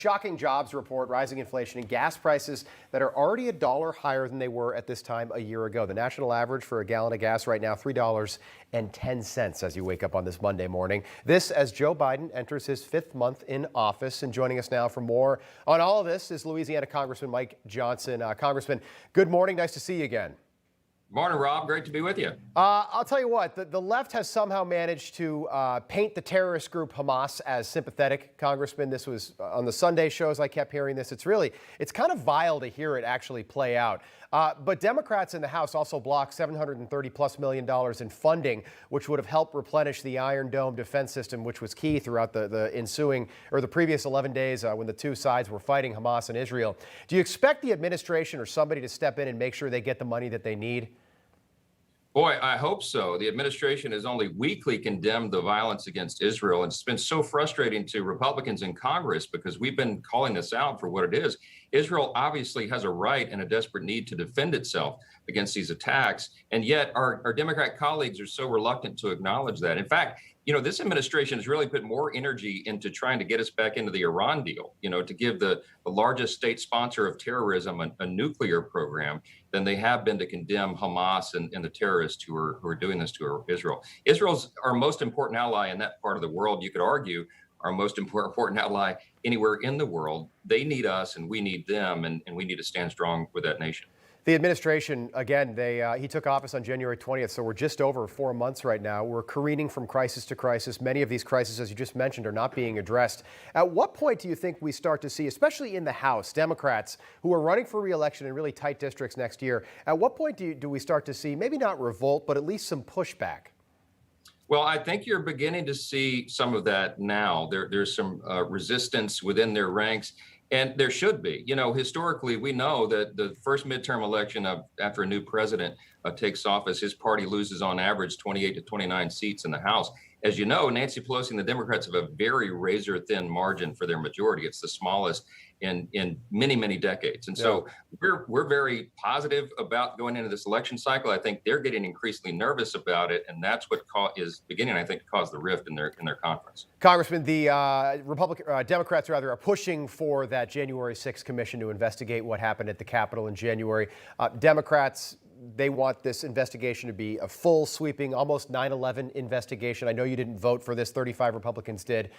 Shocking jobs report, rising inflation, and gas prices that are already $1 higher than they were at this time a year ago. The national average for a gallon of gas right now, $3.10 as you wake up on this Monday morning. This as Joe Biden enters his 5th month in office. And joining us now for more on all of this is Louisiana Congressman Mike Johnson. Congressman, good morning. Nice to see you again. Morning, Rob. Great to be with you. I'll tell you what, the left has somehow managed to paint the terrorist group Hamas as sympathetic, Congressman. This was on the Sunday shows. I kept hearing this. It's kind of vile to hear it actually play out. But Democrats in the House also blocked $730+ million in funding, which would have helped replenish the Iron Dome defense system, which was key throughout the previous 11 days when the two sides were fighting, Hamas and Israel. Do you expect the administration or somebody to step in and make sure they get the money that they need? Boy, I hope so. The administration has only weakly condemned the violence against Israel, and it's been so frustrating to Republicans in Congress because we've been calling this out for what it is. Israel obviously has a right and a desperate need to defend itself against these attacks, and yet our Democrat colleagues are so reluctant to acknowledge that. In fact, this administration has really put more energy into trying to get us back into the Iran deal, to give the largest state sponsor of terrorism a nuclear program than they have been to condemn Hamas and the terrorists who are doing this to Israel. Israel's our most important ally in that part of the world. You could argue our most important ally anywhere in the world. They need us and we need them, and we need to stand strong with that nation. The administration, again, he took office on January 20th, so we're just over 4 months right now. We're careening from crisis to crisis. Many of these crises, as you just mentioned, are not being addressed. At what point do you think we start to see, especially in the House, Democrats who are running for re-election in really tight districts next year, at what point do we start to see, maybe not revolt, but at least some pushback? Well, I think you're beginning to see some of that now. There's some resistance within their ranks. And there should be. Historically, we know that the first midterm election after a new president takes office, his party loses on average 28 to 29 seats in the House. As you know, Nancy Pelosi and the Democrats have a very razor-thin margin for their majority. It's the smallest in many, many decades. And so we're very positive about going into this election cycle. I think they're getting increasingly nervous about it, and that's what is beginning, I think, to cause the rift in their conference. Congressman, the Democrats are pushing for that January 6th commission to investigate what happened at the Capitol in January. Democrats, they want this investigation to be a full, sweeping, almost 9/11 investigation. I know you didn't vote for this. 35 Republicans did.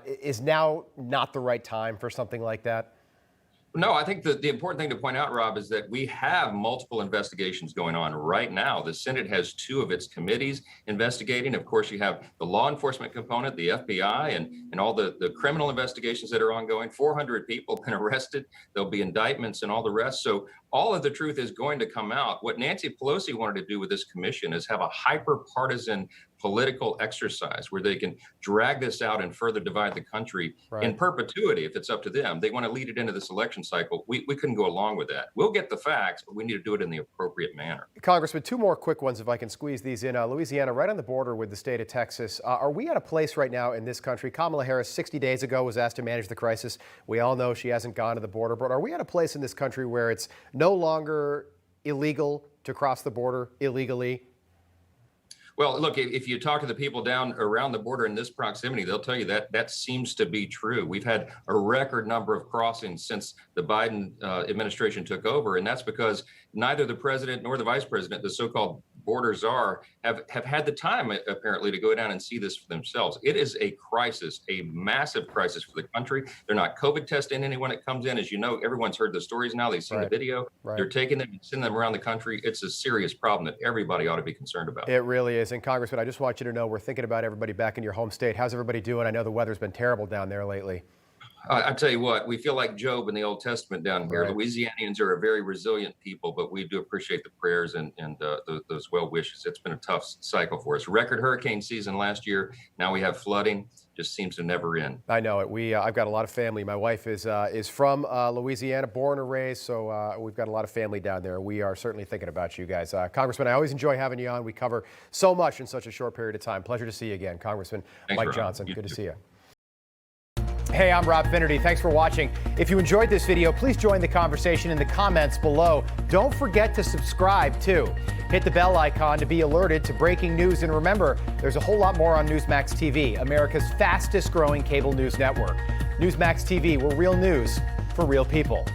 Is now not the right time for something like that? No, I think the important thing to point out, Rob, is that we have multiple investigations going on right now. The Senate has 2 of its committees investigating. Of course, you have the law enforcement component, the FBI, and all the criminal investigations that are ongoing. 400 people have been arrested. There'll be indictments and all the rest. So all of the truth is going to come out. What Nancy Pelosi wanted to do with this commission is have a hyper-partisan political exercise where they can drag this out and further divide the country in perpetuity if it's up to them. They want to lead it into this election cycle. We couldn't go along with that. We'll get the facts, but we need to do it in the appropriate manner. Congressman, 2 more quick ones if I can squeeze these in. Louisiana, right on the border with the state of Texas. Are we at a place right now in this country? Kamala Harris 60 days ago was asked to manage the crisis. We all know she hasn't gone to the border, but are we at a place in this country where it's no longer illegal to cross the border illegally? Well, look, if you talk to the people down around the border in this proximity, they'll tell you that seems to be true. We've had a record number of crossings since the Biden administration took over, and that's because neither the president nor the vice president, the so-called border czar, have had the time, apparently, to go down and see this for themselves. It is a crisis, a massive crisis for the country. They're not COVID testing anyone that comes in. As you know, everyone's heard the stories now. They've seen the video. They're taking them and sending them around the country. It's a serious problem that everybody ought to be concerned about. It really is. And Congressman, I just want you to know we're thinking about everybody back in your home state. How's everybody doing? I know the weather's been terrible down there lately. I tell you what, we feel like Job in the Old Testament down here. Louisianians are a very resilient people, but we do appreciate the prayers and those well wishes. It's been a tough cycle for us. Record hurricane season last year. Now we have flooding. Just seems to never end. I know it. I've got a lot of family. My wife is from Louisiana, born and raised, so we've got a lot of family down there. We are certainly thinking about you guys. Congressman, I always enjoy having you on. We cover so much in such a short period of time. Pleasure to see you again, Congressman Mike Johnson. Good to see you. Hey, I'm Rob Finnerty. Thanks for watching. If you enjoyed this video, please join the conversation in the comments below. Don't forget to subscribe, too. Hit the bell icon to be alerted to breaking news. And remember, there's a whole lot more on Newsmax TV, America's fastest growing cable news network. Newsmax TV, we're real news for real people.